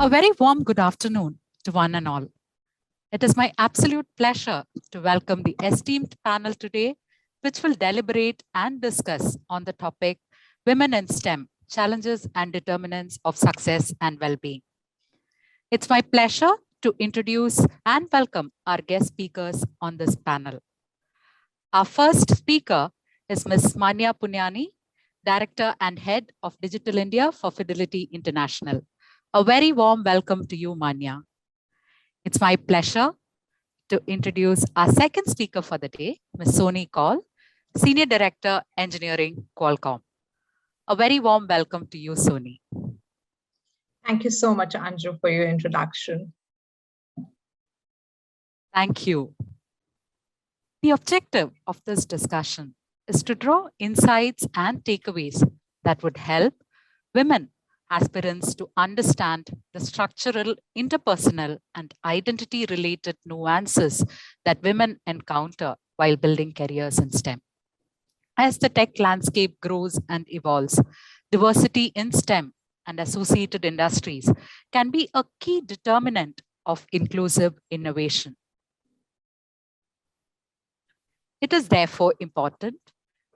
A very warm good afternoon to one and all. It is my absolute pleasure to welcome the esteemed panel today, which will deliberate and discuss on the topic Women in STEM, Challenges and Determinants of Success and Well-being. It's my pleasure to introduce and welcome our guest speakers on this panel. Our first speaker is Ms. Manya Punyani, Director and Head of Digital India for Fidelity International. A very warm welcome to you, Manya. It's my pleasure to introduce our second speaker for the day, Ms. Soni Koul, Senior Director, Engineering, Qualcomm. A very warm welcome to you, Soni. Thank you so much, Anju, for your introduction. Thank you. The objective of this discussion is to draw insights and takeaways that would help women aspirants to understand the structural, interpersonal, and identity-related nuances that women encounter while building careers in STEM. As the tech landscape grows and evolves, diversity in STEM and associated industries can be a key determinant of inclusive innovation. It is therefore important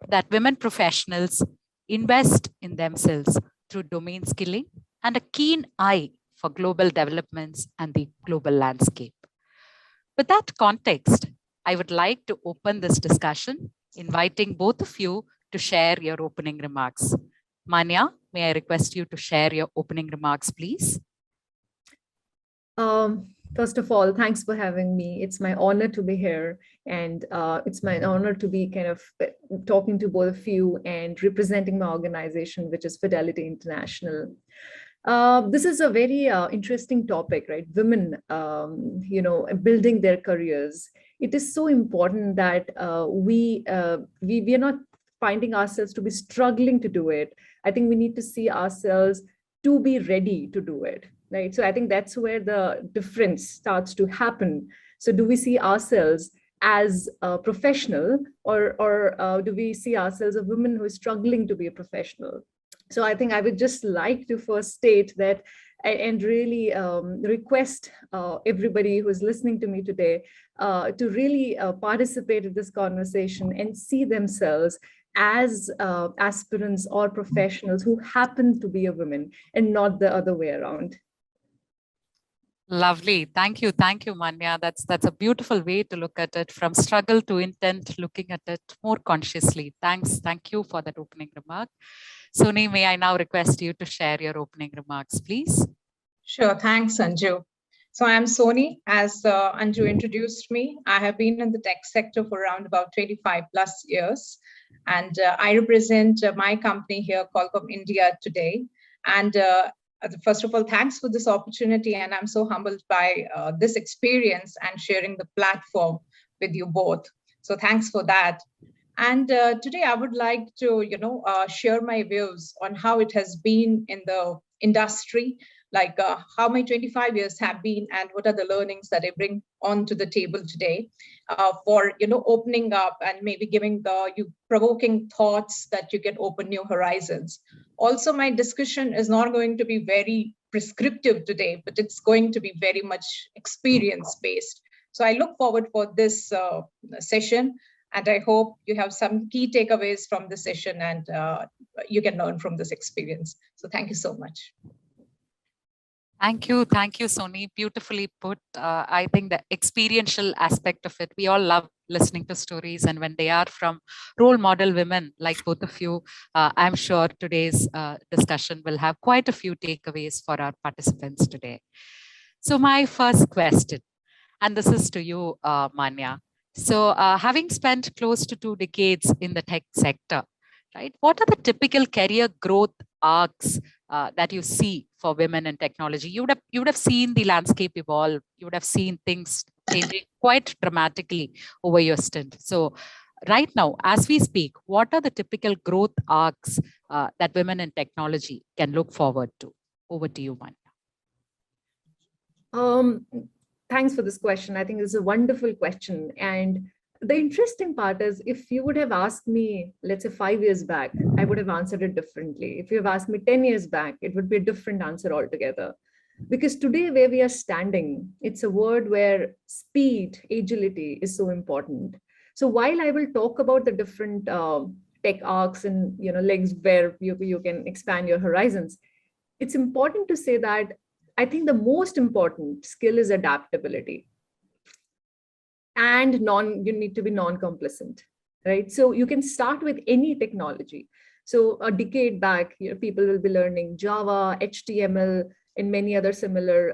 that women professionals invest in themselves through domain skilling and a keen eye for global developments and the global landscape. With that context, I would like to open this discussion, inviting both of you to share your opening remarks. Manya, may I request you to share your opening remarks, please? First of all, thanks for having me. It's my honor to be here, and it's my honor to be kind of talking to both of you and representing my organization, which is Fidelity International. This is a very interesting topic, right? Women, building their careers. It is so important that we are not finding ourselves to be struggling to do it. I think we need to see ourselves to be ready to do it. Right. So I think that's where the difference starts to happen. So do we see ourselves as a professional or do we see ourselves as a woman who is struggling to be a professional? So I think I would just like to first state that and really request everybody who is listening to me today to really participate in this conversation and see themselves as aspirants or professionals who happen to be a woman and not the other way around. Lovely. Thank you. Thank you, Manya. That's a beautiful way to look at it, from struggle to intent, looking at it more consciously. Thanks. Thank you for that opening remark. Soni, may I now request you to share your opening remarks, please? Sure. Thanks, Anju. So I'm Soni. As Anju introduced me, I have been in the tech sector for around about 25 plus years. And I represent my company here, Qualcomm India, today. And first of all, thanks for this opportunity. And I'm so humbled by this experience and sharing the platform with you both. So thanks for that. And today I would like to, share my views on how it has been in the industry, like how my 25 years have been and what are the learnings that I bring onto the table today for, opening up and maybe giving you provoking thoughts that you can open new horizons. Also, my discussion is not going to be very prescriptive today, but it's going to be very much experience-based. So I look forward for this session, and I hope you have some key takeaways from the session and you can learn from this experience. So thank you so much. Thank you, Soni. Beautifully put. I think the experiential aspect of it, we all love listening to stories, and when they are from role model women like both of you, I'm sure today's discussion will have quite a few takeaways for our participants today. So my first question, and this is to you, Manya. So having spent close to 2 decades in the tech sector, right? What are the typical career growth arcs that you see for women in technology? You would have seen the landscape evolve. You would have seen things changing quite dramatically over your stint. So right now, as we speak, what are the typical growth arcs that women in technology can look forward to? Over to you, Manya. Thanks for this question. I think it's a wonderful question. And the interesting part is, if you would have asked me, let's say 5 years back, I would have answered it differently. If you have asked me 10 years back, it would be a different answer altogether. Because today, where we are standing, it's a word where speed, agility is so important. So while I will talk about the different tech arcs and legs where you can expand your horizons, it's important to say that I think the most important skill is adaptability, and you need to be non-complacent, right? So you can start with any technology. So a decade back, people will be learning Java, HTML, and many other similar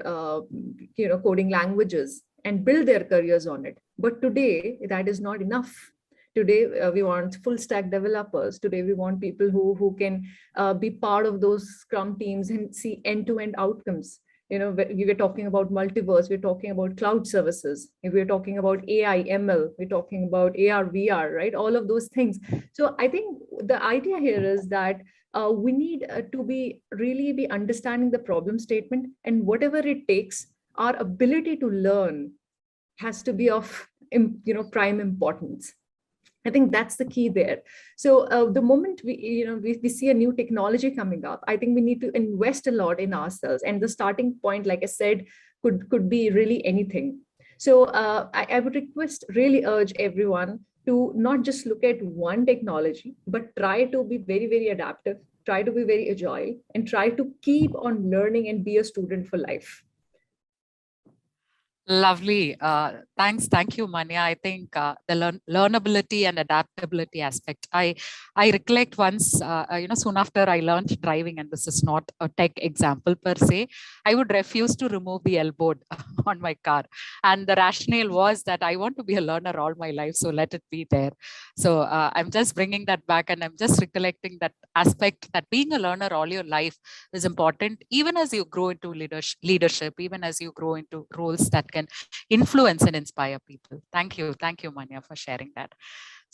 coding languages and build their careers on it. But today that is not enough. Today we want full stack developers. Today we want people who can be part of those Scrum teams and see end-to-end outcomes. We were talking about multiverse, we're talking about cloud services, if we're talking about AI, ML, we're talking about AR, VR, right? All of those things. So I think the idea here is that we need to be understanding the problem statement, and whatever it takes, our ability to learn has to be of prime importance. I think that's the key there. So the moment we see a new technology coming up, I think we need to invest a lot in ourselves. And the starting point, like I said, could be really anything. So I would really urge everyone to not just look at one technology, but try to be very, very adaptive, try to be very agile, and try to keep on learning and be a student for life. Lovely. Thank you, Manya. I think the learnability and adaptability aspect. I recollect once, soon after I learned driving, and this is not a tech example per se, I would refuse to remove the elbow on my car, and the rationale was that I want to be a learner all my life, so let it be there. So I'm just bringing that back, and I'm just recollecting that aspect, that being a learner all your life is important, even as you grow into leadership, even as you grow into roles that can influence and inspire people. Thank you, Manya, for sharing that.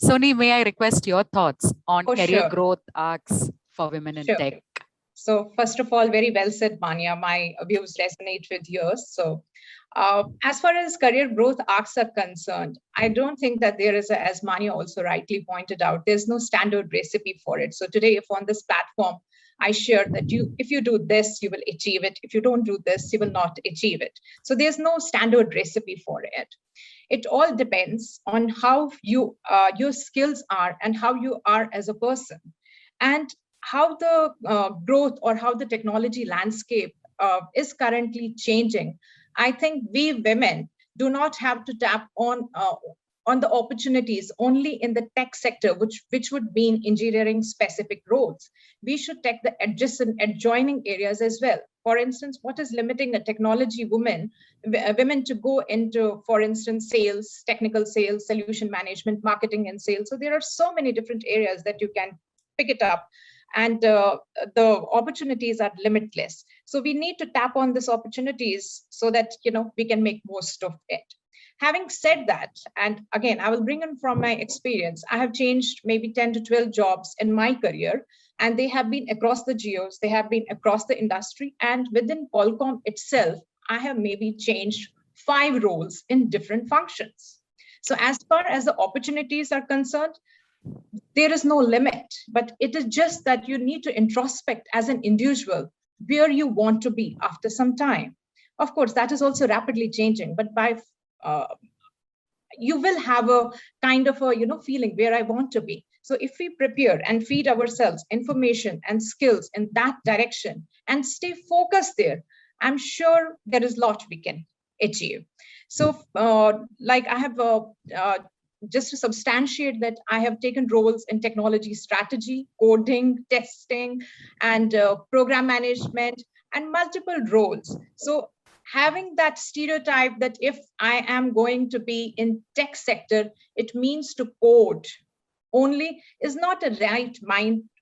Soni, may I request your thoughts on career growth arcs for women in tech? So first of all, very well said, Manya. My views resonate with yours. So as far as career growth arcs are concerned, I don't think that there is, as Manya also rightly pointed out, there's no standard recipe for it. So today, if on this platform, I share that if you do this, you will achieve it. If you don't do this, you will not achieve it. So there's no standard recipe for it. It all depends on how your skills are and how you are as a person, and how the growth or how the technology landscape is currently changing. I think we women do not have to tap on the opportunities only in the tech sector, which would mean engineering specific roles. We should take the adjoining areas as well. For instance, what is limiting a technology women to go into, for instance, sales, technical sales, solution management, marketing and sales? So there are so many different areas that you can pick it up, and the opportunities are limitless. So we need to tap on these opportunities so that we can make most of it. Having said that, and again, I will bring in from my experience, I have changed maybe 10 to 12 jobs in my career, and they have been across the geos, they have been across the industry, and within Qualcomm itself, I have maybe changed 5 roles in different functions. So as far as the opportunities are concerned, there is no limit, but it is just that you need to introspect as an individual where you want to be after some time. Of course, that is also rapidly changing, but you will have a kind of a feeling where I want to be. So if we prepare and feed ourselves information and skills in that direction and stay focused there, I'm sure there is a lot we can achieve. So like I have just to substantiate that, I have taken roles in technology strategy, coding, testing, and program management, and multiple roles. So having that stereotype that if I am going to be in tech sector, it means to code only is not a right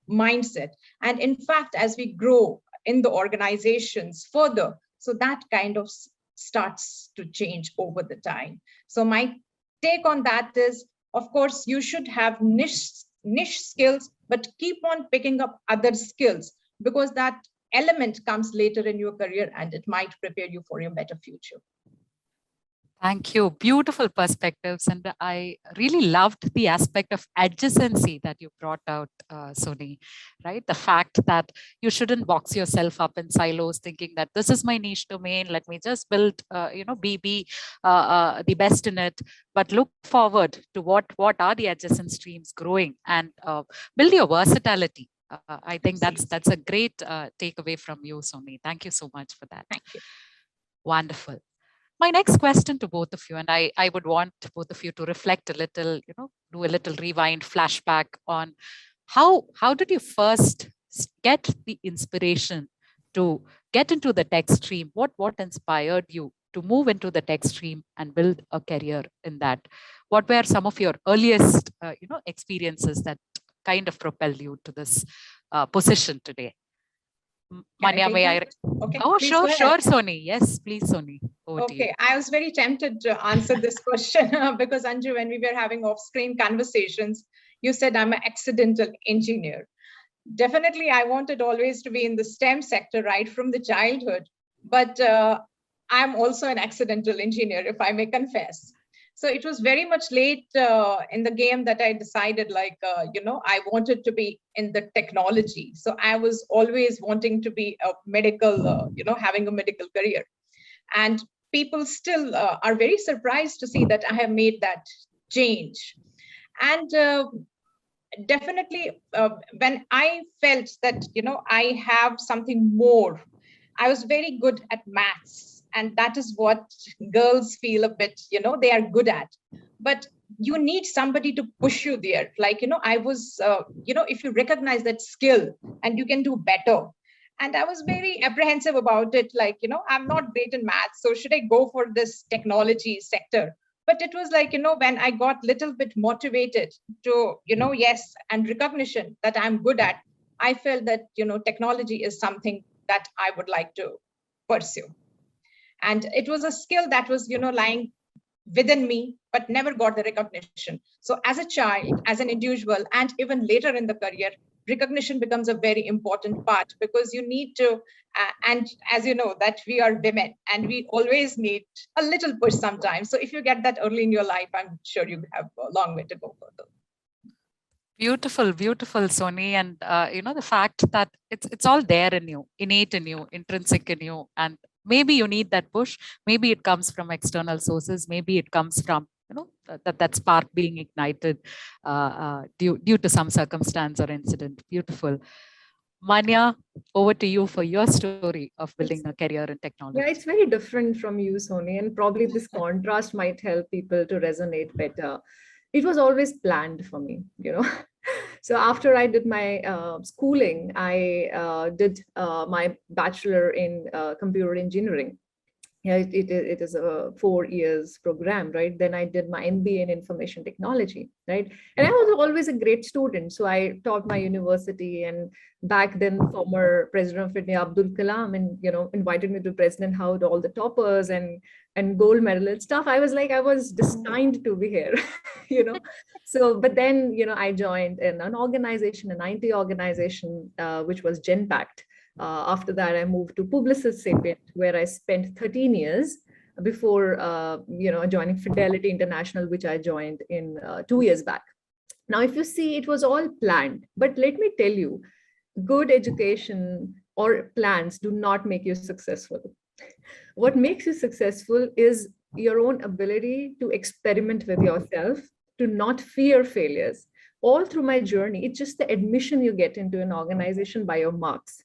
mindset. And in fact, as we grow in the organizations further, so that kind of starts to change over the time. So my take on that is, of course, you should have niche skills, but keep on picking up other skills, because that element comes later in your career and it might prepare you for your better future. Thank you. Beautiful perspectives. And I really loved the aspect of adjacency that you brought out, Soni, right? The fact that you shouldn't box yourself up in silos thinking that this is my niche domain. Let me just build, be the best in it. But look forward to what are the adjacent streams growing and build your versatility. I think that's a great takeaway from you, Soni. Thank you so much for that. Thank you. Wonderful. My next question to both of you, and I would want both of you to reflect a little, do a little rewind flashback on how did you first get the inspiration to get into the tech stream? What inspired you to move into the tech stream and build a career in that? What were some of your earliest experiences that kind of propelled you to this position today? Manya, may I? Okay. Oh, sure, Soni. Yes, please, Soni. Over to you. Okay, I was very tempted to answer this question because Anju, when we were having off-screen conversations, you said I'm an accidental engineer. Definitely, I wanted always to be in the STEM sector right from the childhood, but I'm also an accidental engineer, if I may confess. So it was very much late in the game that I decided, I wanted to be in the technology. So I was always wanting to be a medical, having a medical career. And people still are very surprised to see that I have made that change. And definitely, when I felt that, I have something more, I was very good at maths. And that is what girls feel a bit, they are good at. But you need somebody to push you there. I was, if you recognize that skill and you can do better. And I was very apprehensive about it. I'm not great in maths. So should I go for this technology sector? But it was when I got a little bit motivated to, yes, and recognition that I'm good at, I felt that, technology is something that I would like to pursue. And it was a skill that was, lying within me, but never got the recognition. So as a child, as an individual, and even later in the career, recognition becomes a very important part because you need to, and as you know, that we are women and we always need a little push sometimes. So if you get that early in your life, I'm sure you have a long way to go further. Beautiful, beautiful, Soni. And the fact that it's all there in you, innate in you, intrinsic in you, and maybe you need that push. Maybe it comes from external sources. Maybe it comes from that spark being ignited due to some circumstance or incident. Beautiful. Manya, over to you for your story of building a career in technology. Yeah, it's very different from you, Soni, and probably this contrast might help people to resonate better. It was always planned for me, So after I did my schooling, I did my bachelor in computer engineering. Yeah, it is a 4 years program, right? Then I did my MBA in information technology, right? And I was always a great student. So I taught my university, and back then former President of India, Abdul Kalam, and, invited me to President House, all the toppers and gold medal and stuff. I was like, I was destined to be here, So, but then, I joined in an organization, an IT organization, which was Genpact. After that, I moved to Publicis Sapient, where I spent 13 years before, joining Fidelity International, which I joined in 2 years back. Now, if you see, it was all planned. But let me tell you, good education or plans do not make you successful. What makes you successful is your own ability to experiment with yourself, to not fear failures. All through my journey, it's just the admission you get into an organization by your marks.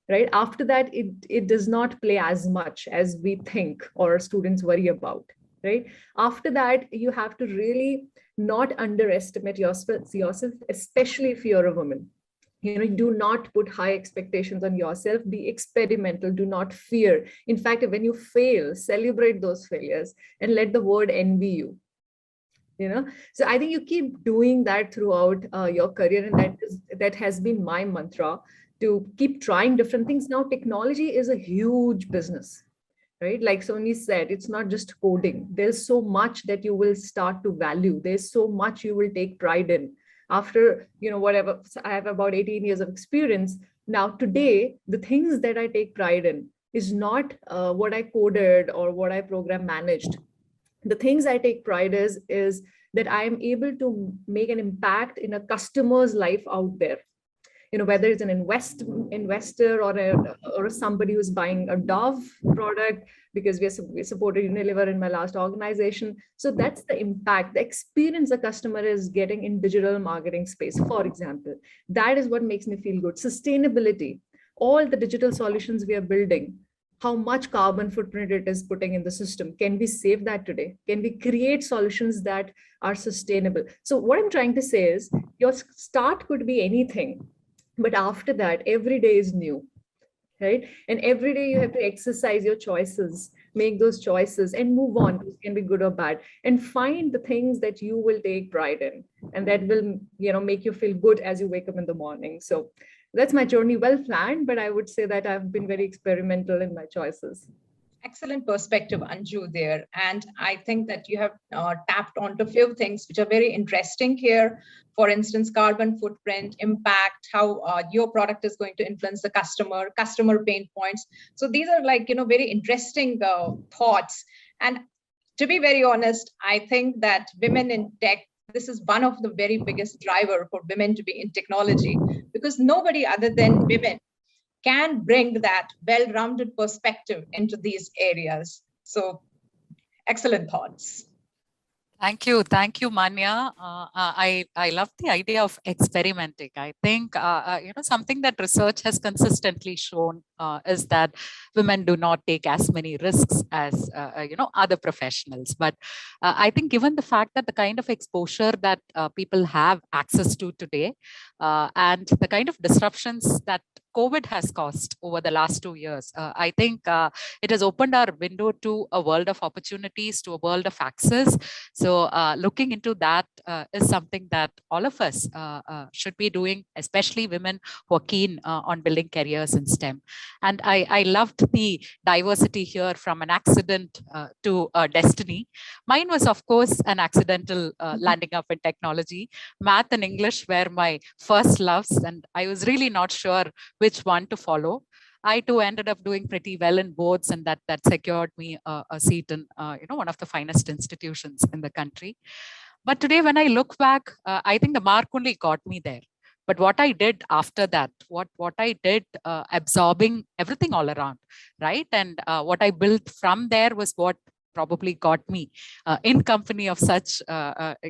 Right after that, it does not play as much as we think or students worry about. Right after that, you have to really not underestimate yourself, especially if you're a woman. Do not put high expectations on yourself. Be experimental. Do not fear. In fact, when you fail, celebrate those failures and let the world envy you. So I think you keep doing that throughout your career, and that has been my mantra, to keep trying different things. Now, technology is a huge business, right? Like Soni said, it's not just coding. There's so much that you will start to value. There's so much you will take pride in. After, whatever, I have about 18 years of experience. Now, today, the things that I take pride in is not what I coded or what I program managed. The things I take pride is that I am able to make an impact in a customer's life out there. Whether it's an investor or somebody who's buying a Dove product, because we supported Unilever in my last organization. So that's the impact, the experience the customer is getting in digital marketing space, for example. That is what makes me feel good. Sustainability, all the digital solutions we are building, how much carbon footprint it is putting in the system. Can we save that today? Can we create solutions that are sustainable? So what I'm trying to say is your start could be anything, but after that, every day is new, right? And every day you have to exercise your choices, make those choices and move on. It can be good or bad, and find the things that you will take pride in and that will, make you feel good as you wake up in the morning. So that's my journey, well planned, but I would say that I've been very experimental in my choices. Excellent perspective, Anju, there. And I think that you have tapped onto a few things which are very interesting here. For instance, carbon footprint, impact, how your product is going to influence the customer pain points. So these are very interesting thoughts. And to be very honest, I think that women in tech, this is one of the very biggest driver for women to be in technology, because nobody other than women can bring that well-rounded perspective into these areas. So excellent thoughts. Thank you, Manya. I love the idea of experimenting. I think something that research has consistently shown is that women do not take as many risks as other professionals. But I think given the fact that the kind of exposure that people have access to today, and the kind of disruptions that COVID has caused over the last 2 years, I think it has opened our window to a world of opportunities, to a world of access. So looking into that is something that all of us should be doing, especially women who are keen on building careers in STEM. And I loved the diversity here, from an accident to a destiny. Mine was, of course, an accidental landing up in technology. Math and English were my first loves, and I was really not sure which one to follow. I too ended up doing pretty well in boards, and that secured me a seat in one of the finest institutions in the country. But today, when I look back, I think the mark only got me there. But what I did after that, what I did absorbing everything all around, right? And what I built from there was what probably got me in company of such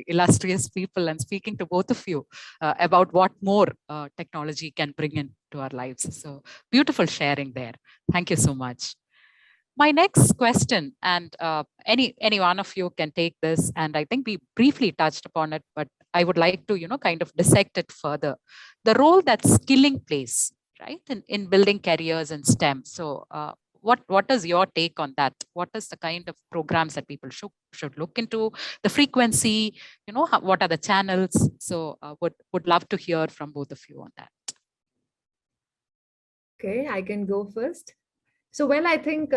illustrious people, and speaking to both of you about what more technology can bring into our lives. So beautiful sharing there. Thank you so much. My next question, and any one of you can take this, and I think we briefly touched upon it, but I would like to kind of dissect it further. The role that skilling plays, right, in building careers in STEM. So what is your take on that? What is the kind of programs that people should look into? The frequency, what are the channels? So would love to hear from both of you on that. Okay, I can go first. So, well, I think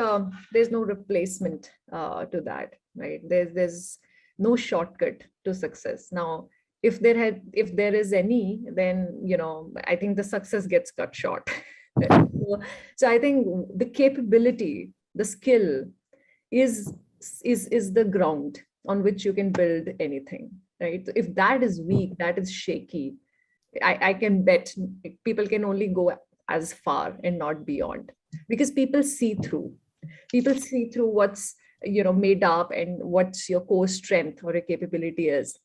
there's no replacement to that, right? There's no shortcut to success. Now, if there is any, then I think the success gets cut short. So I think the capability, the skill, is the ground on which you can build anything, right? So if that is weak, that is shaky, I can bet people can only go as far and not beyond, because people see through what's made up and what's your core strength or your capability is.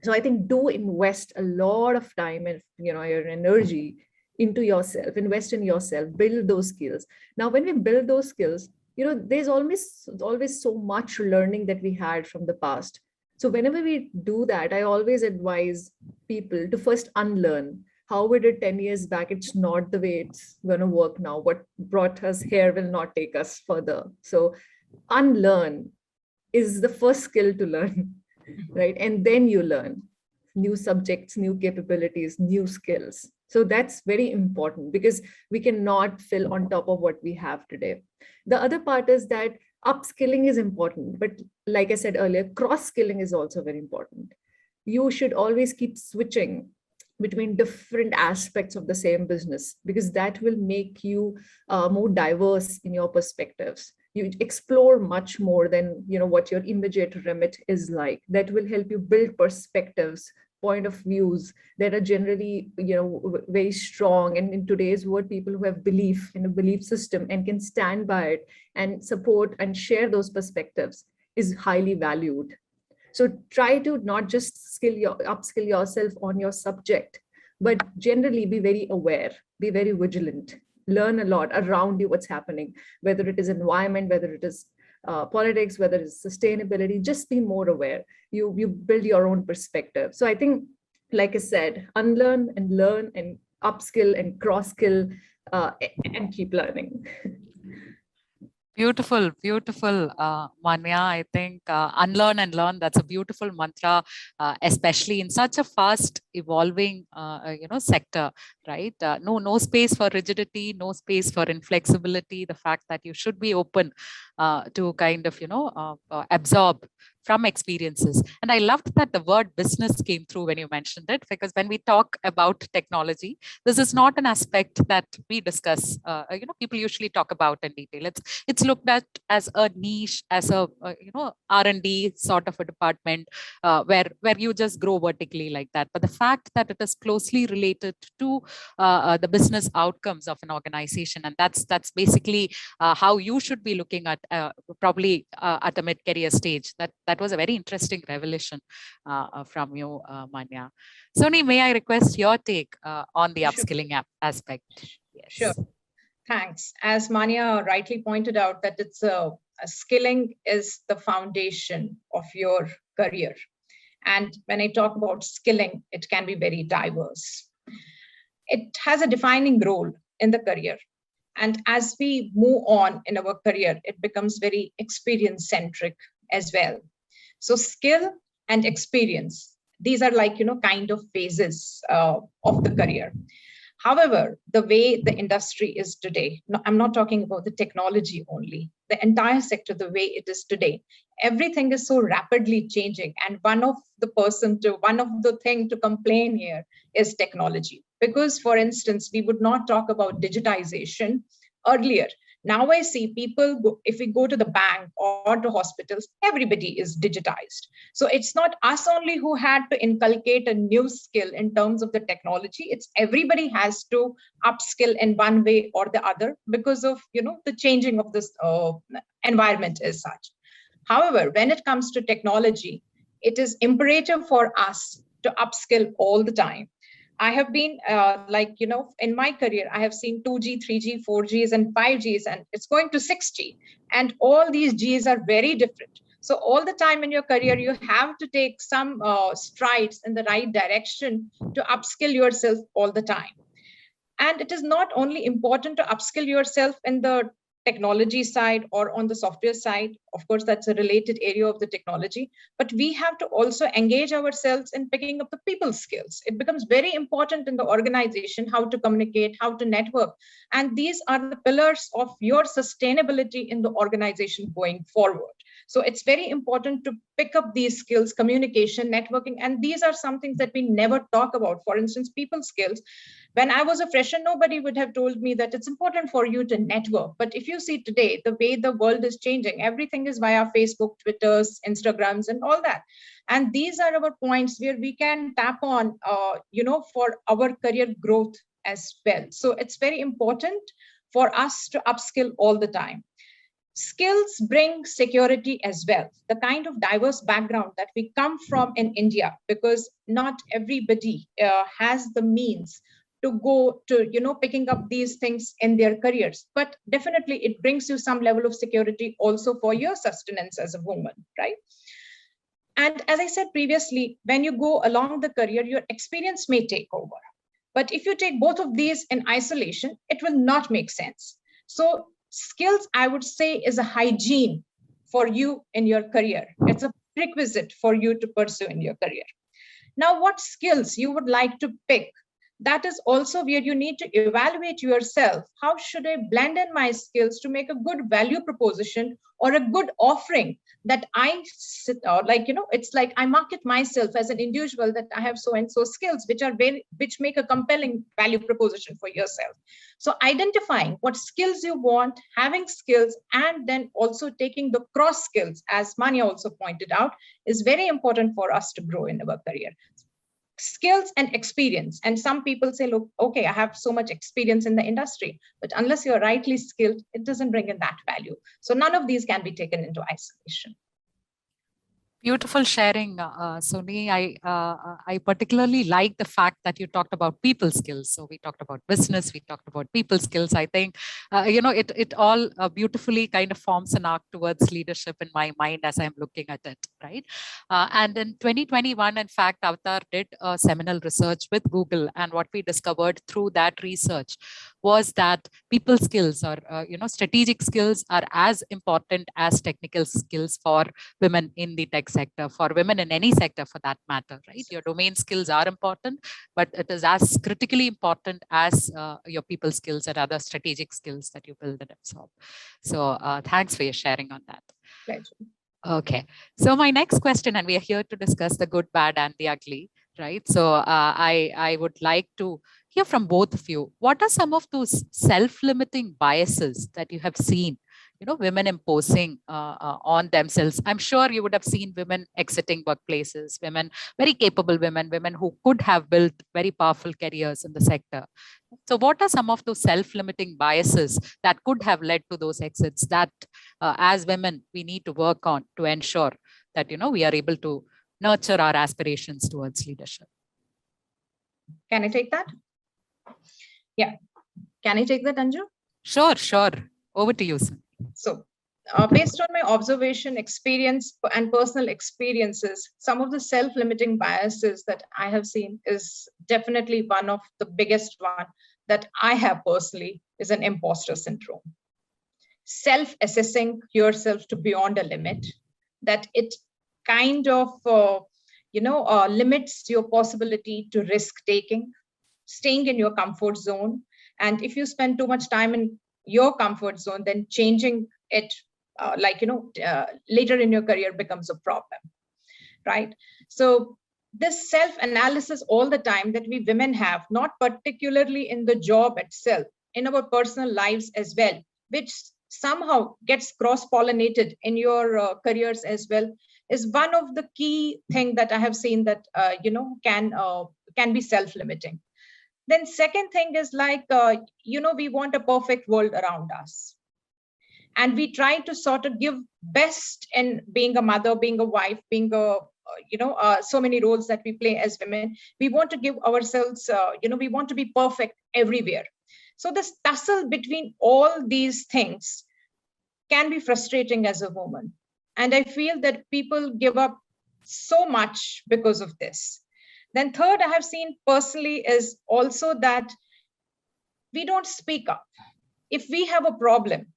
So I think do invest a lot of time and your energy into yourself, invest in yourself, build those skills. Now when we build those skills, there's always so much learning that we had from the past. So whenever we do that, I always advise people to first unlearn. How we did 10 years back, it's not the way it's going to work now. What brought us here will not take us further. So unlearn is the first skill to learn, right? And then you learn new subjects, new capabilities, new skills. So that's very important, because we cannot fill on top of what we have today. The other part is that upskilling is important, but like I said earlier, cross-skilling is also very important. You should always keep switching between different aspects of the same business, because that will make you more diverse in your perspectives. you explore much more than, what your immediate remit is like. That will help you build perspectives, point of views that are generally, very strong. And in today's world, people who have belief in a belief system and can stand by it and support and share those perspectives is highly valued. So try to not just upskill yourself on your subject, but generally be very aware, be very vigilant, learn a lot around you, what's happening, whether it is environment, whether it is politics, whether it's sustainability. Just be more aware. You build your own perspective. So I think, like I said, unlearn and learn and upskill and cross skill, and keep learning. Beautiful, beautiful, Manya. I think unlearn and learn, that's a beautiful mantra, especially in such a fast evolving, sector, right? No space for rigidity, no space for inflexibility. The fact that you should be open to kind of, absorb from experiences. And I loved that the word business came through when you mentioned it, because when we talk about technology, this is not an aspect that we discuss, people usually talk about in detail. It's looked at as a niche, as a, R&D sort of a department, where you just grow vertically like that. But the fact that it is closely related to the business outcomes of an organization, and that's basically how you should be looking at probably at a mid-career stage. That was a very interesting revelation from you, Manya. Soni, may I request your take on the upskilling aspect? Yes. Sure. Thanks. As Manya rightly pointed out, that it's skilling is the foundation of your career. And when I talk about skilling, it can be very diverse. It has a defining role in the career. And as we move on in our career, it becomes very experience-centric as well. So skill and experience, these are like, kind of phases of the career. However, the way the industry is today, I'm not talking about the technology only, the entire sector, the way it is today, everything is so rapidly changing. And one of the thing to complain here is technology. Because, for instance, we would not talk about digitization earlier. Now I see people, if we go to the bank or to hospitals, everybody is digitized. So it's not us only who had to inculcate a new skill in terms of the technology. It's everybody has to upskill in one way or the other because of, the changing of this environment as such. However, when it comes to technology, it is imperative for us to upskill all the time. I have been in my career, I have seen 2G, 3G, 4Gs, and 5Gs, and it's going to 6G. And all these Gs are very different. So all the time in your career, you have to take some strides in the right direction to upskill yourself all the time. And it is not only important to upskill yourself in the technology side or on the software side. Of course, that's a related area of the technology, but we have to also engage ourselves in picking up the people skills. It becomes very important in the organization, how to communicate, how to network. And these are the pillars of your sustainability in the organization going forward. So it's very important to pick up these skills, communication, networking, and these are some things that we never talk about. For instance, people skills. When I was a fresher, nobody would have told me that it's important for you to network. But if you see today, the way the world is changing, everything is via Facebook, Twitters, Instagrams, and all that. And these are our points where we can tap on, for our career growth as well. So it's very important for us to upskill all the time. Skills bring security as well. The kind of diverse background that we come from in India, because not everybody has the means to go to, picking up these things in their careers. But definitely it brings you some level of security also for your sustenance as a woman, right? And as I said previously, when you go along the career, your experience may take over. But if you take both of these in isolation, it will not make sense. So skills, I would say, is a hygiene for you in your career. It's a prerequisite for you to pursue in your career. Now, what skills you would like to pick that is also where you need to evaluate yourself. How should I blend in my skills to make a good value proposition or a good offering that I sit, or like, it's like I market myself as an individual that I have so and so skills, which make a compelling value proposition for yourself. So identifying what skills you want, having skills, and then also taking the cross skills, as Manya also pointed out, is very important for us to grow in our career. Skills and experience. And some people say, look, okay, I have so much experience in the industry, but unless you're rightly skilled, it doesn't bring in that value. So none of these can be taken into isolation. Beautiful sharing, Soni. I particularly like the fact that you talked about people skills. So we talked about business, we talked about people skills. I think it all beautifully kind of forms an arc towards leadership in my mind as I'm looking at it, right? And in 2021, in fact, Avtar did seminal research with Google, and what we discovered through that research was that people skills or strategic skills are as important as technical skills for women in the tech sector, for women in any sector for that matter, right? Your domain skills are important, but it is as critically important as your people skills and other strategic skills that you build and absorb. So thanks for your sharing on that. Pleasure. Okay, so my next question, and we are here to discuss the good, bad, and the ugly, right? So I would like to hear from both of you. What are some of those self-limiting biases that you have seen, women imposing on themselves? I'm sure you would have seen women exiting workplaces, women, very capable women who could have built very powerful careers in the sector. So what are some of those self-limiting biases that could have led to those exits that as women we need to work on to ensure that we are able to nurture our aspirations towards leadership? Can I take that? Yeah. Can I take that, Anju? Sure. Over to you, sir. So based on my observation, experience, and personal experiences, some of the self-limiting biases that I have seen is definitely one of the biggest one that I have personally is an imposter syndrome. Self-assessing yourself to beyond a limit, that it kind of limits your possibility to risk-taking, staying in your comfort zone. And if you spend too much time in your comfort zone, then changing it later in your career becomes a problem, right? So this self-analysis all the time that we women have, not particularly in the job itself, in our personal lives as well, which somehow gets cross-pollinated in your careers as well, is one of the key thing that I have seen that can be self-limiting. Then second thing is we want a perfect world around us. And we try to sort of give best in being a mother, being a wife, being so many roles that we play as women. We want to give ourselves, we want to be perfect everywhere. So this tussle between all these things can be frustrating as a woman. And I feel that people give up so much because of this. Then third, I have seen personally is also that we don't speak up. If we have a problem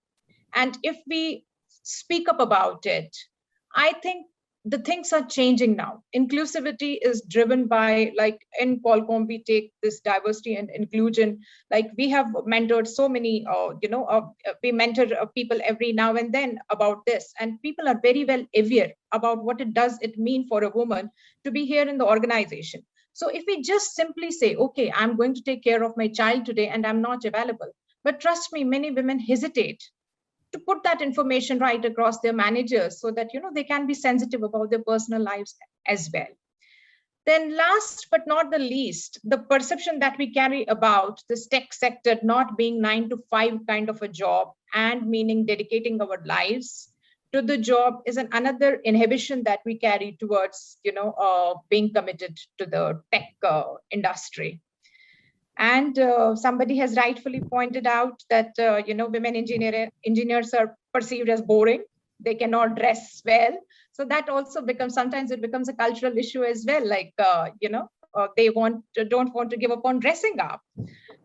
and if we speak up about it, I think the things are changing now. Inclusivity is driven by, like in Qualcomm, we take this diversity and inclusion. Like we have mentored so many, we mentor people every now and then about this. And people are very well aware about what it mean for a woman to be here in the organization. So if we just simply say, okay, I'm going to take care of my child today and I'm not available. But trust me, many women hesitate to put that information right across their managers so that they can be sensitive about their personal lives as well. Then last but not the least, the perception that we carry about this tech sector not being 9 to 5 kind of a job, and meaning dedicating our lives to the job, is another inhibition that we carry towards being committed to the tech industry. And somebody has rightfully pointed out that women engineers are perceived as boring. They cannot dress well. So that also sometimes it becomes a cultural issue as well. Like they don't want to give up on dressing up.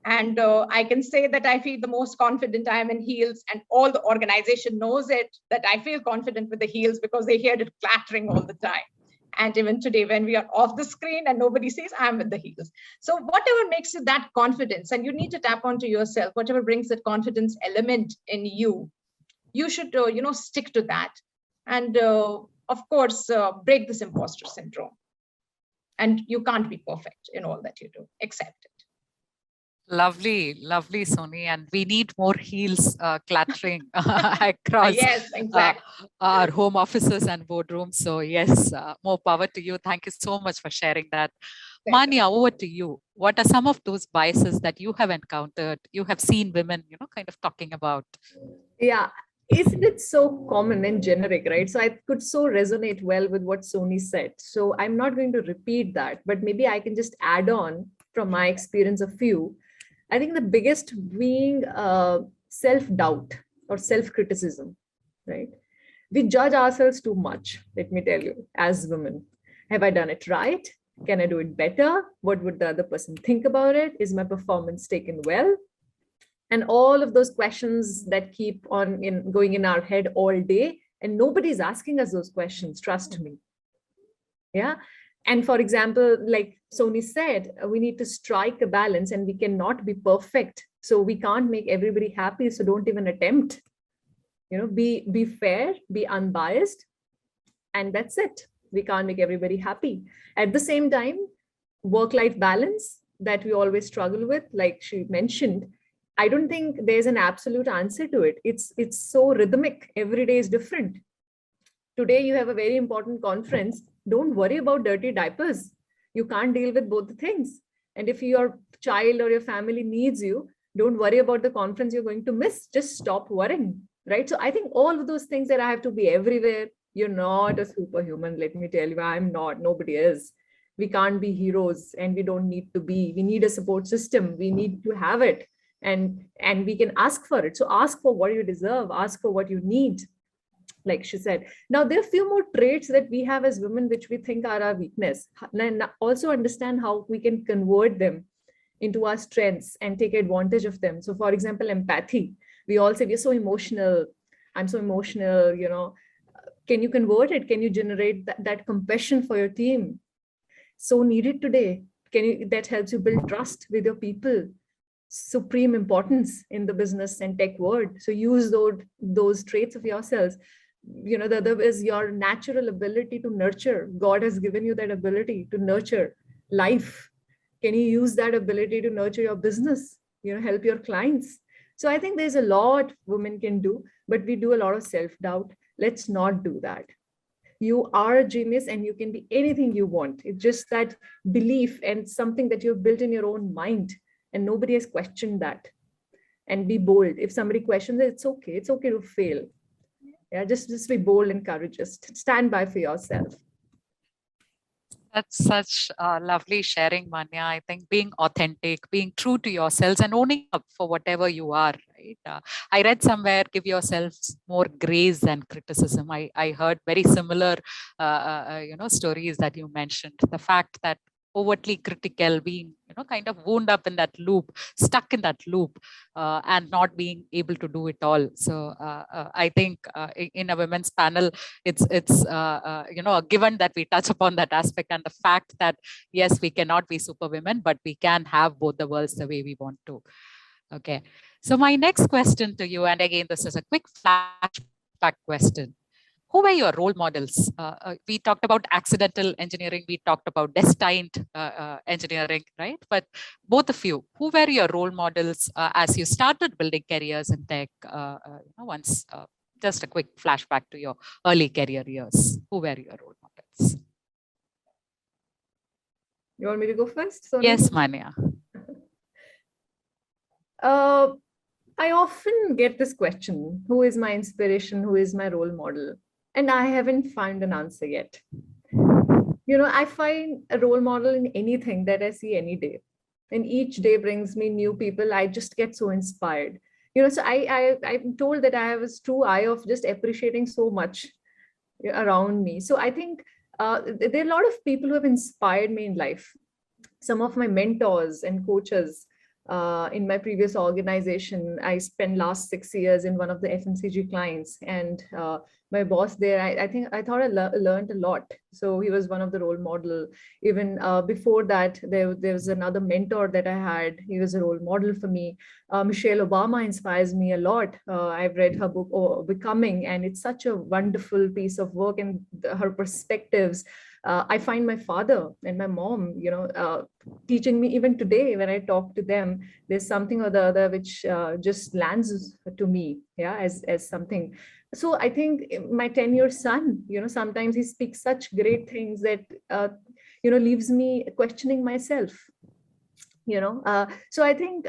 And I can say that I feel the most confident I am in heels, and all the organization knows it, that I feel confident with the heels because they hear it clattering all the time. And even today, when we are off the screen and nobody sees, I'm with the heels. So whatever makes you that confidence, and you need to tap onto yourself, whatever brings that confidence element in you, you should, stick to that. And of course, break this imposter syndrome. And you can't be perfect in all that you do. Accept it. Lovely, lovely, Soni. And we need more heels clattering across Yes, exactly. our home offices and boardrooms. So yes, more power to you. Thank you so much for sharing that. Manya, over to you. What are some of those biases that you have encountered? You have seen women, kind of talking about. Yeah, isn't it so common and generic, right? So I could so resonate well with what Soni said. So I'm not going to repeat that, but maybe I can just add on from my experience a few. I think the biggest being self-doubt or self-criticism, right? We judge ourselves too much, let me tell you, as women. Have I done it right? Can I do it better? What would the other person think about it? Is my performance taken well? And all of those questions that keep on going in our head all day, and nobody's asking us those questions, trust me. Yeah. And for example, like Soni said, we need to strike a balance, and we cannot be perfect. So we can't make everybody happy. So don't even attempt. Be fair, be unbiased, and that's it. We can't make everybody happy. At the same time, work-life balance that we always struggle with, like she mentioned, I don't think there's an absolute answer to it. It's so rhythmic. Every day is different. Today you have a very important conference. Don't worry about dirty diapers. You can't deal with both the things. And if your child or your family needs you, don't worry about the conference you're going to miss. Just stop worrying, right? So I think all of those things that I have to be everywhere. You're not a superhuman. Let me tell you, I'm not. Nobody is. We can't be heroes, and we don't need to be. We need a support system. We need to have it. And we can ask for it. So ask for what you deserve. Ask for what you need, like she said. Now, there are a few more traits that we have as women, which we think are our weakness. And also understand how we can convert them into our strengths and take advantage of them. So for example, empathy. We all say we're so emotional. I'm so emotional, Can you convert it? Can you generate that compassion for your team? So needed today. That helps you build trust with your people. Supreme importance in the business and tech world. So use those traits of yourselves. The other is your natural ability to nurture. God has given you that ability to nurture life. Can you use that ability to nurture your business? Help your clients. So I think there's a lot women can do, but we do a lot of self-doubt. Let's not do that. You are a genius and you can be anything you want. It's just that belief and something that you've built in your own mind, and nobody has questioned that. And be bold. If somebody questions it, it's okay. It's okay to fail. Yeah, just be bold and courageous. Stand by for yourself. That's such lovely sharing, Manya. I think being authentic, being true to yourselves, and owning up for whatever you are, right? I read somewhere, give yourselves more grace than criticism. I heard very similar, stories that you mentioned. The fact that overtly critical, being, kind of wound up in that loop, stuck in that loop, and not being able to do it all. So I think in a women's panel, it's a given that we touch upon that aspect, and the fact that yes, we cannot be superwomen, but we can have both the worlds the way we want to. Okay, so my next question to you, and again, this is a quick flashback question. Who were your role models? We talked about accidental engineering, we talked about destined engineering, right? But both of you, who were your role models as you started building careers in tech? Once, just a quick flashback to your early career years. Who were your role models? You want me to go first, Soni? Yes, Manya. I often get this question, who is my inspiration? Who is my role model? And I haven't found an answer yet. I find a role model in anything that I see any day. And each day brings me new people. I just get so inspired. So I'm told that I have this true eye of just appreciating so much around me. So I think there are a lot of people who have inspired me in life. Some of my mentors and coaches, In my previous organization, I spent last 6 years in one of the FMCG clients, and my boss there, I thought I learned a lot. So he was one of the role model. Even before that, there was another mentor that I had. He was a role model for me. Michelle Obama inspires me a lot. I've read her book, Becoming, and it's such a wonderful piece of work, and her perspectives. I find my father and my mom, teaching me even today when I talk to them, there's something or the other which just lands to me, yeah, as something. So I think my 10-year son, sometimes he speaks such great things that, leaves me questioning myself. So I think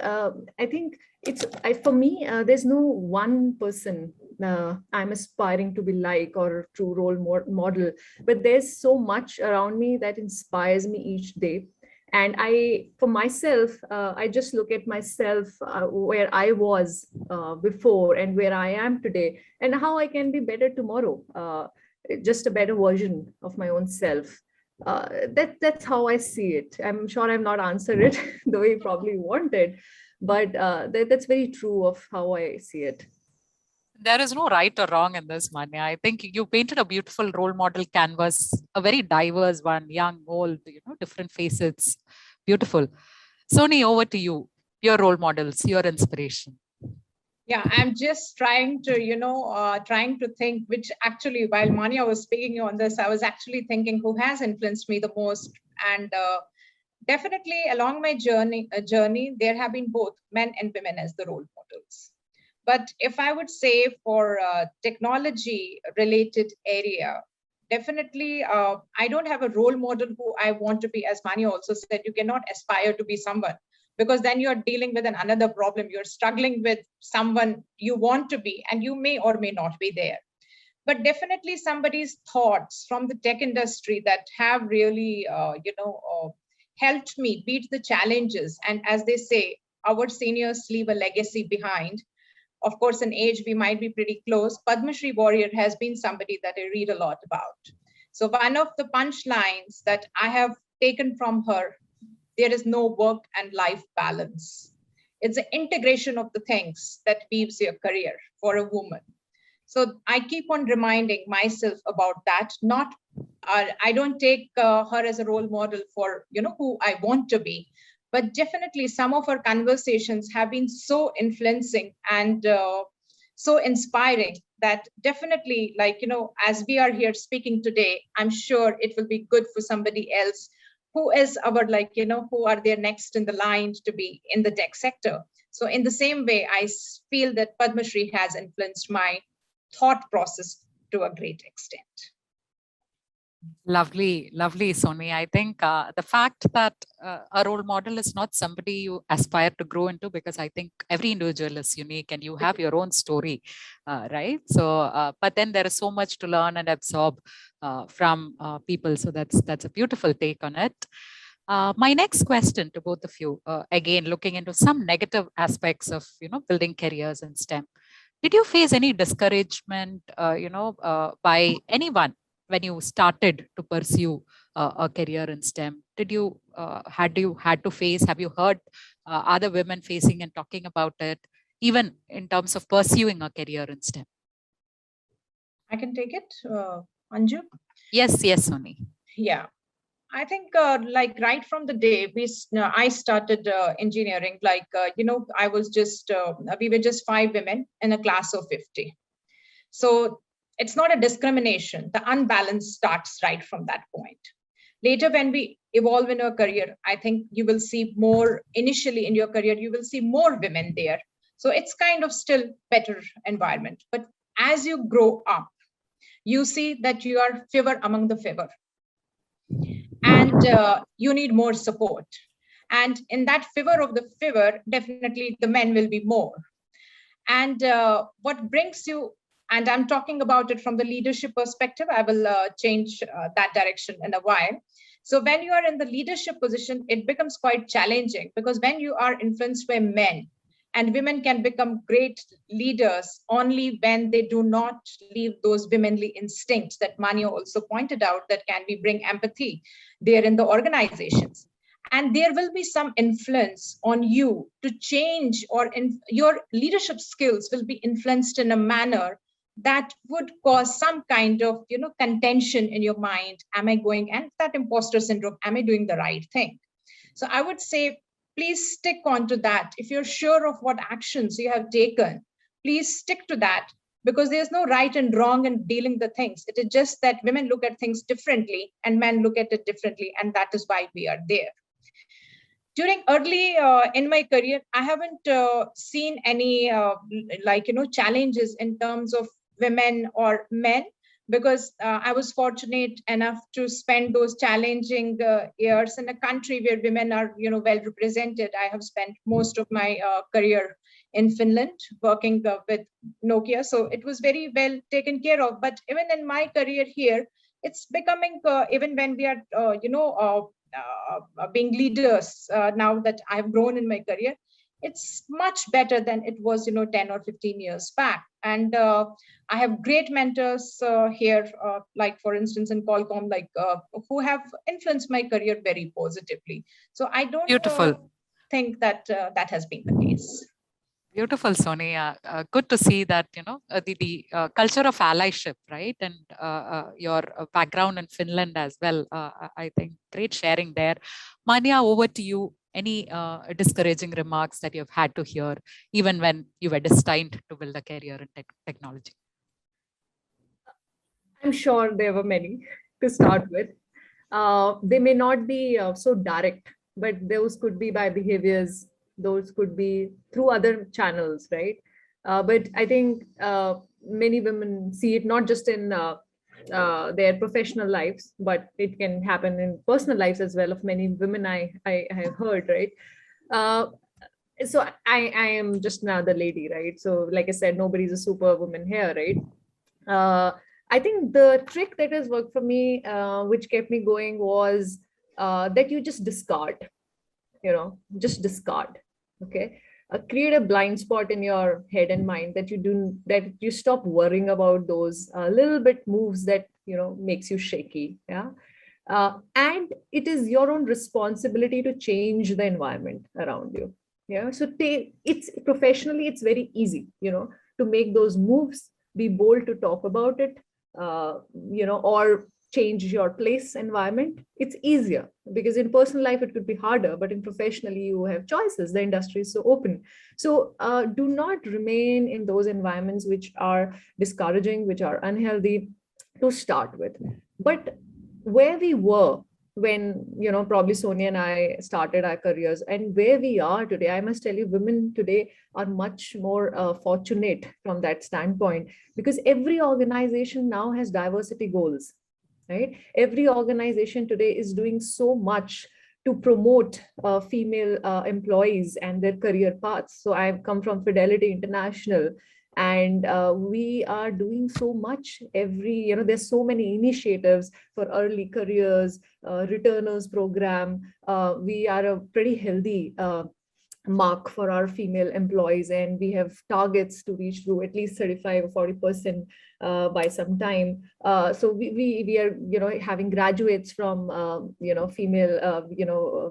for me, there's no one person I'm aspiring to be like, or true role model, but there's so much around me that inspires me each day. And for myself, I just look at myself, where I was before and where I am today, and how I can be better tomorrow, just a better version of my own self. That's how I see it. I'm sure I've not answered it the way you probably wanted, but that's very true of how I see it. There is no right or wrong in this, Manya. I think you painted a beautiful role model canvas, a very diverse one, young, old, different facets. Beautiful. Soni, over to you. Your role models, your inspiration. Yeah, I'm just trying to, trying to think, which actually, while Manya was speaking on this, I was actually thinking who has influenced me the most. And definitely along my journey, there have been both men and women as the role models. But if I would say for technology related area, definitely I don't have a role model who I want to be. As Manya also said, you cannot aspire to be someone, because then you're dealing with another problem. You're struggling with someone you want to be, and you may or may not be there. But definitely somebody's thoughts from the tech industry that have really, helped me beat the challenges. And as they say, our seniors leave a legacy behind. Of course, in age, we might be pretty close. Padma Shri Warrior has been somebody that I read a lot about. So one of the punchlines that I have taken from her, there is no work and life balance. It's the integration of the things that weaves your career for a woman. So I keep on reminding myself about that. Not, I don't take her as a role model for, who I want to be, but definitely some of her conversations have been so influencing and so inspiring that definitely, as we are here speaking today, I'm sure it will be good for somebody else who is our, who are there next in the line to be in the tech sector. So in the same way, I feel that Padma Shri has influenced my thought process to a great extent. Lovely, lovely, Soni. I think the fact that a role model is not somebody you aspire to grow into, because I think every individual is unique and you have your own story, right? So, but then there is so much to learn and absorb from people. So that's a beautiful take on it. My next question to both of you, again, looking into some negative aspects of building careers in STEM. Did you face any discouragement, by anyone when you started to pursue a career in STEM? Did you had to face? Have you heard other women facing and talking about it, even in terms of pursuing a career in STEM? I can take it, Anju. Yes, Soni. Yeah. I think right from the day I started engineering, I was just, we were just 5 women in a class of 50. So it's not a discrimination. The unbalance starts right from that point. Later, when we evolve in our career, I think you will see more, initially in your career, you will see more women there. So it's kind of still better environment. But as you grow up, you see that you are fewer among the fewer. And you need more support. And in that fever of the fever, definitely the men will be more. And what brings you, and I'm talking about it from the leadership perspective, I will change that direction in a while. So when you are in the leadership position, it becomes quite challenging, because when you are influenced by men, and women can become great leaders only when they do not leave those womanly instincts that Manya also pointed out, that can we bring empathy there in the organizations. and there will be some influence on you to change, or your leadership skills will be influenced in a manner that would cause some kind of contention in your mind. Am I going, and that imposter syndrome, am I doing the right thing? So I would say, please stick on to that. If you're sure of what actions you have taken, please stick to that, because there's no right and wrong in dealing the things. It is just that women look at things differently and men look at it differently, and that is why we are there. During early in my career, I haven't seen any challenges in terms of women or men, because I was fortunate enough to spend those challenging years in a country where women are well represented. I have spent most of my career in Finland working with Nokia, so it was very well taken care of. But even in my career here, it's becoming even when we are being leaders, now that I've grown in my career, it's much better than it was 10 or 15 years back. And I have great mentors here, like for instance in Qualcomm, who have influenced my career very positively. So I don't think that that has been the case. Beautiful, Soni. Good to see that, the culture of allyship, right? And your background in Finland as well. I think great sharing there. Manya, over to you. Any discouraging remarks that you've had to hear, even when you were destined to build a career in technology? I'm sure there were many to start with. They may not be so direct, but those could be by behaviors, those could be through other channels, right? But I think many women see it not just in their professional lives, but it can happen in personal lives as well of many women I have heard, right? So I am just another lady, right? So like I said, nobody's a superwoman here, right? I think the trick that has worked for me, which kept me going, was that you just discard, just discard. Okay. Create a blind spot in your head and mind that you stop worrying about those little bit moves that, makes you shaky. Yeah. And it is your own responsibility to change the environment around you. Yeah. So it's professionally, it's very easy, to make those moves, be bold to talk about it, or change your place environment. It's easier, because in personal life it could be harder, but in professionally you have choices. The industry is so open. So do not remain in those environments which are discouraging, which are unhealthy to start with. But where we were when, probably Soni and I started our careers, and where we are today, I must tell you, women today are much more fortunate from that standpoint, because every organization now has diversity goals, right? Every organization today is doing so much to promote female employees and their career paths. So I've come from Fidelity International, and we are doing so much there's so many initiatives for early careers, returners program. We are a pretty healthy mark for our female employees, and we have targets to reach to at least 35 or 40% by some time. So we are having graduates from female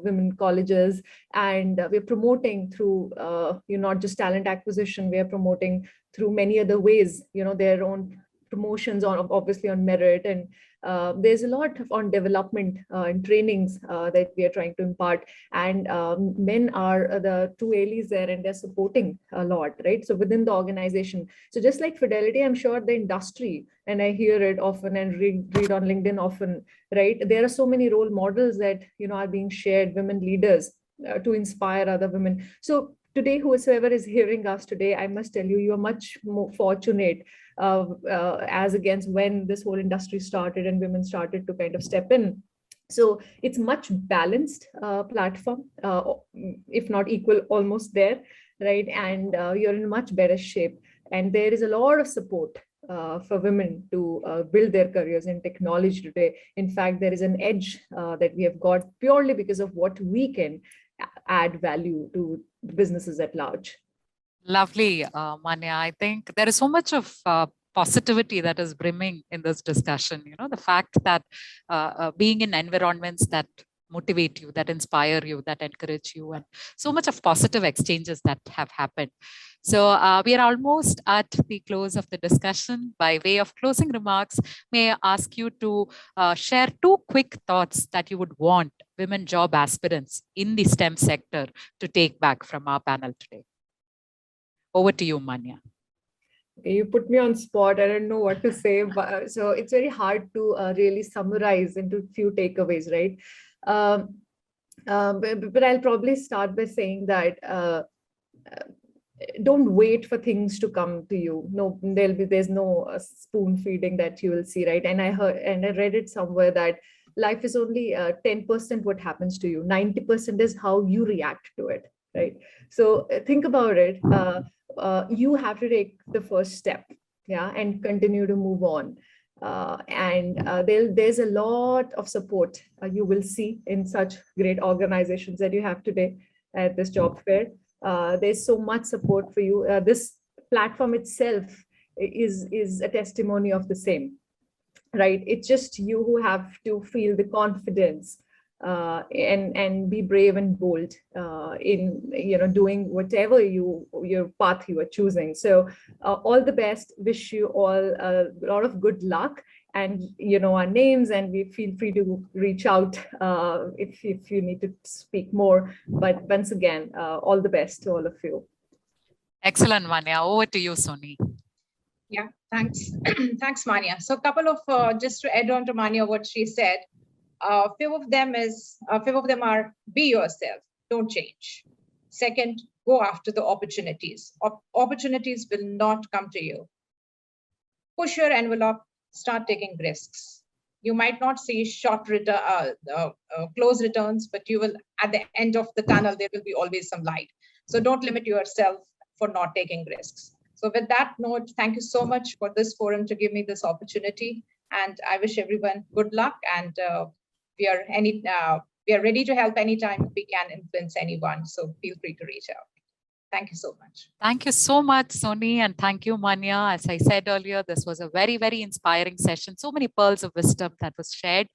women colleges, and we're promoting through not just talent acquisition, we are promoting through many other ways, their own promotions on, obviously, on merit. And there's a lot on development and trainings that we are trying to impart. And men are the two allies there, and they're supporting a lot, right? So within the organization. So just like Fidelity, I'm sure the industry, and I hear it often and read on LinkedIn often, right? There are so many role models that, are being shared, women leaders, to inspire other women. So today, whosoever is hearing us today, I must tell you, you are much more fortunate as against when this whole industry started and women started to kind of step in. So it's much balanced platform, if not equal, almost there, right? And you're in much better shape. And there is a lot of support for women to build their careers in technology today. In fact, there is an edge that we have got purely because of what we can add value to businesses at large. Lovely, Manya. I think there is so much of positivity that is brimming in this discussion. The fact that being in environments that motivate you, that inspire you, that encourage you, and so much of positive exchanges that have happened. So we are almost at the close of the discussion. By way of closing remarks, may I ask you to share 2 quick thoughts that you would want women job aspirants in the STEM sector to take back from our panel today. Over to you, Manya. Okay, you put me on spot. I don't know what to say, but so it's very hard to really summarize into a few takeaways, right? But I'll probably start by saying that don't wait for things to come to you. No, there's no spoon feeding that you will see, right? And I read it somewhere that life is only 10% what happens to you. 90% is how you react to it, right? So think about it. You have to take the first step, yeah, and continue to move on. There's a lot of support you will see in such great organizations that you have today at this job fair. There's so much support for you. This platform itself is a testimony of the same, right? It's just you who have to feel the confidence and be brave and bold in doing whatever your path you are choosing. So all the best. Wish you all a lot of good luck. And our names, and we feel free to reach out if you need to speak more. But once again, all the best to all of you. Excellent, Manya. Over to you, Soni. Yeah, thanks. Thanks, Manya. So a couple of, just to add on to Manya, what she said, few of them are be yourself, don't change. Second, go after the opportunities. Opportunities will not come to you. Push your envelope, start taking risks. You might not see close returns, but you will, at the end of the tunnel, there will be always some light. So don't limit yourself for not taking risks. So with that note, thank you so much for this forum to give me this opportunity. And I wish everyone good luck. And we are ready to help anytime we can influence anyone. So feel free to reach out. Thank you so much. Thank you so much, Soni, and thank you, Manya. As I said earlier, this was a very, very inspiring session. So many pearls of wisdom that was shared.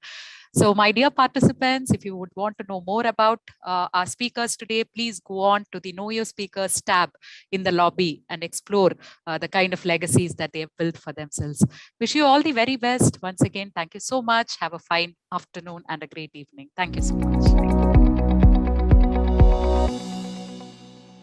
So my dear participants, if you would want to know more about our speakers today, please go on to the Know Your Speakers tab in the lobby and explore the kind of legacies that they have built for themselves. Wish you all the very best. Once again, thank you so much. Have a fine afternoon and a great evening. Thank you so much.